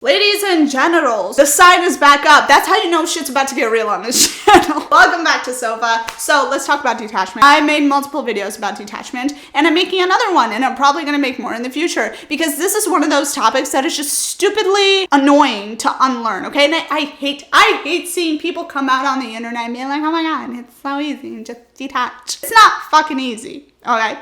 Ladies and genitals, the sign is back up. That's how you know shit's about to get real on this channel. Welcome back to Sofa. So let's talk about detachment. I made multiple videos about detachment and I'm making another one and I'm probably gonna make more in the future because this is one of those topics that is just stupidly annoying to unlearn, okay? And I hate seeing people come out on the internet and be like, oh my God, it's so easy and just detach. It's not fucking easy. Okay,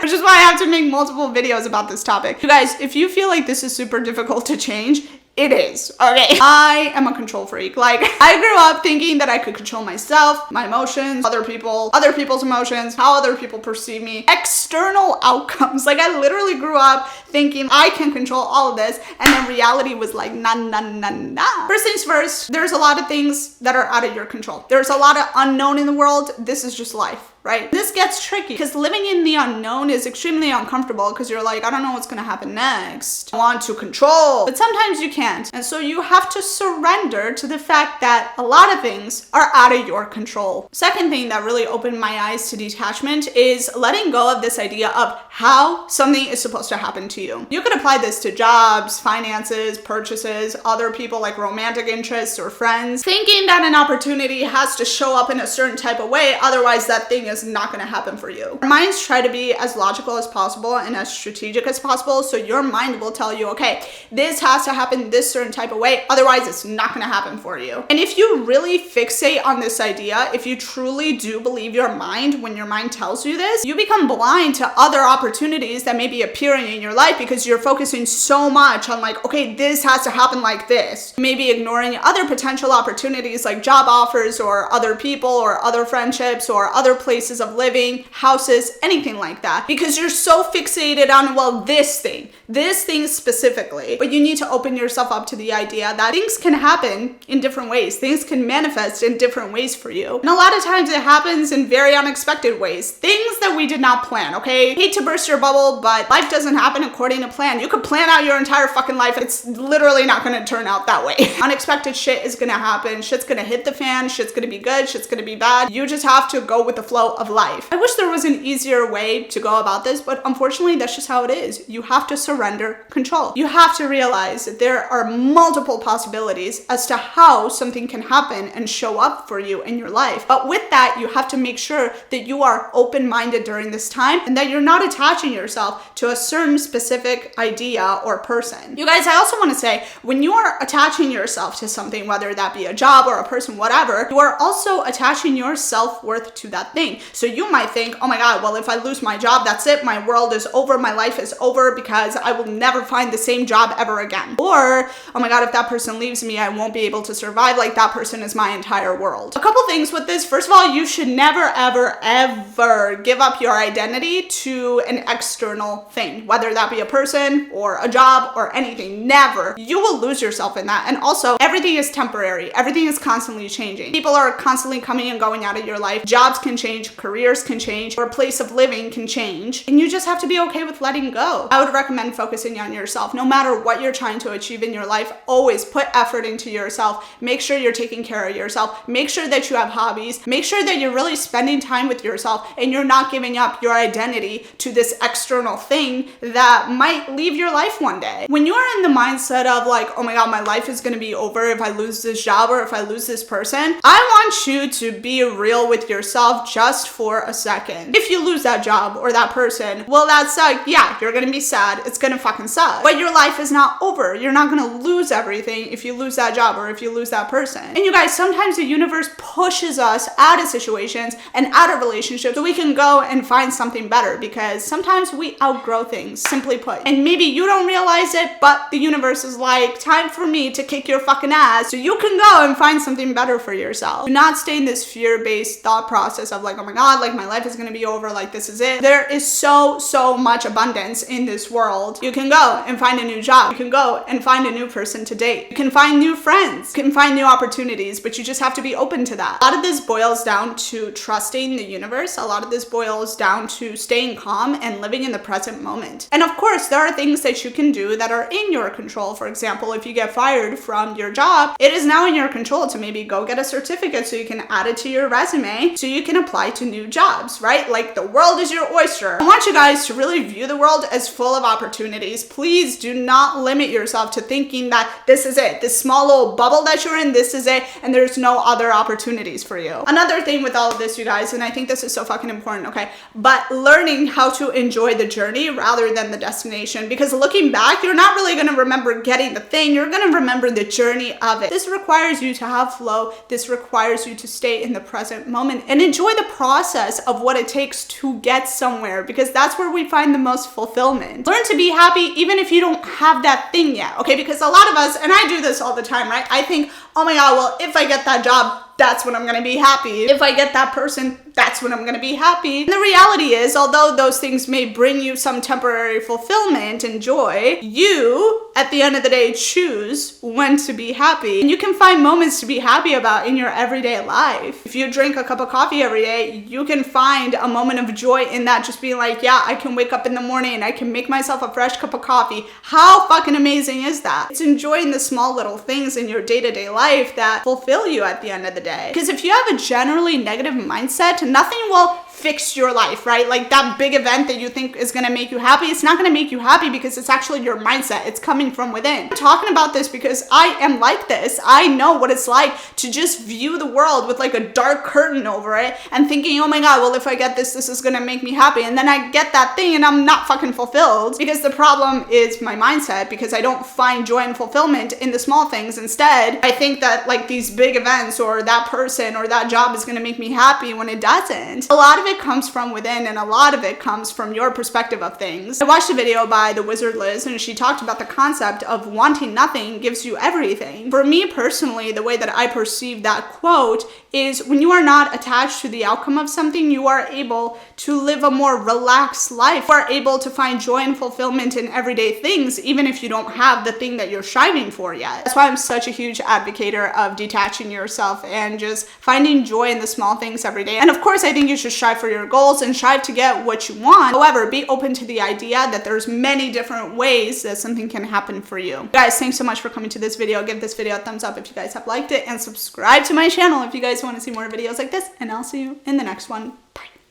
which is why I have to make multiple videos about this topic. You guys, if you feel like this is super difficult to change, it is, okay? I am a control freak. Like, I grew up thinking that I could control myself, my emotions, other people's emotions, how other people perceive me, external outcomes. Like, I literally grew up thinking I can control all of this, and then reality was like, nah. First things first, there's a lot of things that are out of your control. There's a lot of unknown in the world. This is just life. Right? This gets tricky because living in the unknown is extremely uncomfortable because you're like, I don't know what's going to happen next. I want to control, but sometimes you can't. And so you have to surrender to the fact that a lot of things are out of your control. Second thing that really opened my eyes to detachment is letting go of this idea of how something is supposed to happen to you. You could apply this to jobs, finances, purchases, other people like romantic interests or friends, thinking that an opportunity has to show up in a certain type of way, otherwise that thing is not going to happen for you. Our minds try to be as logical as possible and as strategic as possible, so your mind will tell you, okay, this has to happen this certain type of way, otherwise it's not going to happen for you. And if you really fixate on this idea, if you truly do believe your mind when your mind tells you this, you become blind to other opportunities that may be appearing in your life because you're focusing so much on like, okay, this has to happen like this. Maybe ignoring other potential opportunities like job offers or other people or other friendships or other places of living, houses, anything like that, because you're so fixated on, well, this thing specifically. But you need to open yourself up to the idea that things can happen in different ways. Things can manifest in different ways for you. And a lot of times it happens in very unexpected ways. Things that we did not plan, okay? Hate to burst your bubble, but life doesn't happen according to plan. You could plan out your entire fucking life. It's literally not going to turn out that way. Unexpected shit is going to happen. Shit's going to hit the fan. Shit's going to be good. Shit's going to be bad. You just have to go with the flow of life. I wish there was an easier way to go about this, but unfortunately that's just how it is. You have to surrender control. You have to realize that there are multiple possibilities as to how something can happen and show up for you in your life. But with that, you have to make sure that you are open-minded during this time and that you're not attaching yourself to a certain specific idea or person. You guys, I also want to say, when you are attaching yourself to something, whether that be a job or a person, whatever, you are also attaching your self-worth to that thing. So you might think, oh my God, well, if I lose my job, that's it. My world is over. My life is over because I will never find the same job ever again. Or, oh my God, if that person leaves me, I won't be able to survive. Like that person is my entire world. A couple things with this. First of all, you should never, ever give up your identity to an external thing, whether that be a person or a job or anything. Never. You will lose yourself in that. And also, everything is temporary. Everything is constantly changing. People are constantly coming and going out of your life. Jobs can change. Careers can change, or place of living can change, and you just have to be okay with letting go. I would recommend focusing on yourself. No matter what you're trying to achieve in your life, always put effort into yourself. Make sure you're taking care of yourself. Make sure that you have hobbies. Make sure that you're really spending time with yourself and you're not giving up your identity to this external thing that might leave your life one day. When you are in the mindset of like, oh my God, my life is going to be over if I lose this job or if I lose this person, I want you to be real with yourself just for a second. If you lose that job or that person, well, that sucks. Yeah, you're gonna be sad. It's gonna fucking suck. But your life is not over. You're not gonna lose everything if you lose that job or if you lose that person. And you guys, sometimes the universe pushes us out of situations and out of relationships so we can go and find something better, because sometimes we outgrow things, simply put. And maybe you don't realize it, but the universe is like, time for me to kick your fucking ass so you can go and find something better for yourself. Do not stay in this fear-based thought process of like, oh my God, like my life is going to be over, like this is it. There is so much abundance in this world. You can go and find a new job. You can go and find a new person to date. You can find new friends. You can find new opportunities, but you just have to be open to that. A lot of this boils down to trusting the universe. A lot of this boils down to staying calm and living in the present moment. And of course, there are things that you can do that are in your control. For example, if you get fired from your job, it is now in your control to maybe go get a certificate so you can add it to your resume so you can apply to new jobs, right? Like the world is your oyster. I want you guys to really view the world as full of opportunities opportunities. Please do not limit yourself to thinking that this is it, this small little bubble that you're in, this is it, and there's no other opportunities for you. Another thing with all of this, you guys, and I think this is so fucking important, okay, but learning how to enjoy the journey rather than the destination, because looking back, you're not really going to remember getting the thing, you're going to remember the journey of it. This requires you to have flow. This requires you to stay in the present moment and enjoy the process of what it takes to get somewhere, because that's where we find the most fulfillment. Learn to be happy even if you don't have that thing yet, okay? Because a lot of us, and I do this all the time, right? I think, oh my God, well, if I get that job, that's when I'm gonna be happy. If I get that person, that's when I'm gonna be happy. And the reality is, although those things may bring you some temporary fulfillment and joy, you, at the end of the day, choose when to be happy. And you can find moments to be happy about in your everyday life. If you drink a cup of coffee every day, you can find a moment of joy in that, just being like, yeah, I can wake up in the morning and I can make myself a fresh cup of coffee. How fucking amazing is that? It's enjoying the small little things in your day-to-day life that fulfill you at the end of the day. Because if you have a generally negative mindset, nothing will fix your life, right? Like that big event that you think is going to make you happy, it's not going to make you happy because it's actually your mindset. It's coming from within. I'm talking about this because I am like this. I know what it's like to just view the world with like a dark curtain over it and thinking, oh my God, well, if I get this, this is going to make me happy. And then I get that thing and I'm not fucking fulfilled, because the problem is my mindset, because I don't find joy and fulfillment in the small things. Instead, I think that like these big events or that person or that job is going to make me happy when it doesn't. A lot of it comes from within, and a lot of it comes from your perspective of things. I watched a video by the Wizard Liz, and she talked about the concept of wanting nothing gives you everything. For me personally, the way that I perceive that quote is when you are not attached to the outcome of something, you are able to live a more relaxed life. You are able to find joy and fulfillment in everyday things, even if you don't have the thing that you're striving for yet. That's why I'm such a huge advocate of detaching yourself and just finding joy in the small things every day. And of course, I think you should strive for your goals and strive to get what you want. However, be open to the idea that there's many different ways that something can happen for you. Guys, thanks so much for coming to this video. Give this video a thumbs up if you guys have liked it, and subscribe to my channel if you guys want to see more videos like this, and I'll see you in the next one. Bye.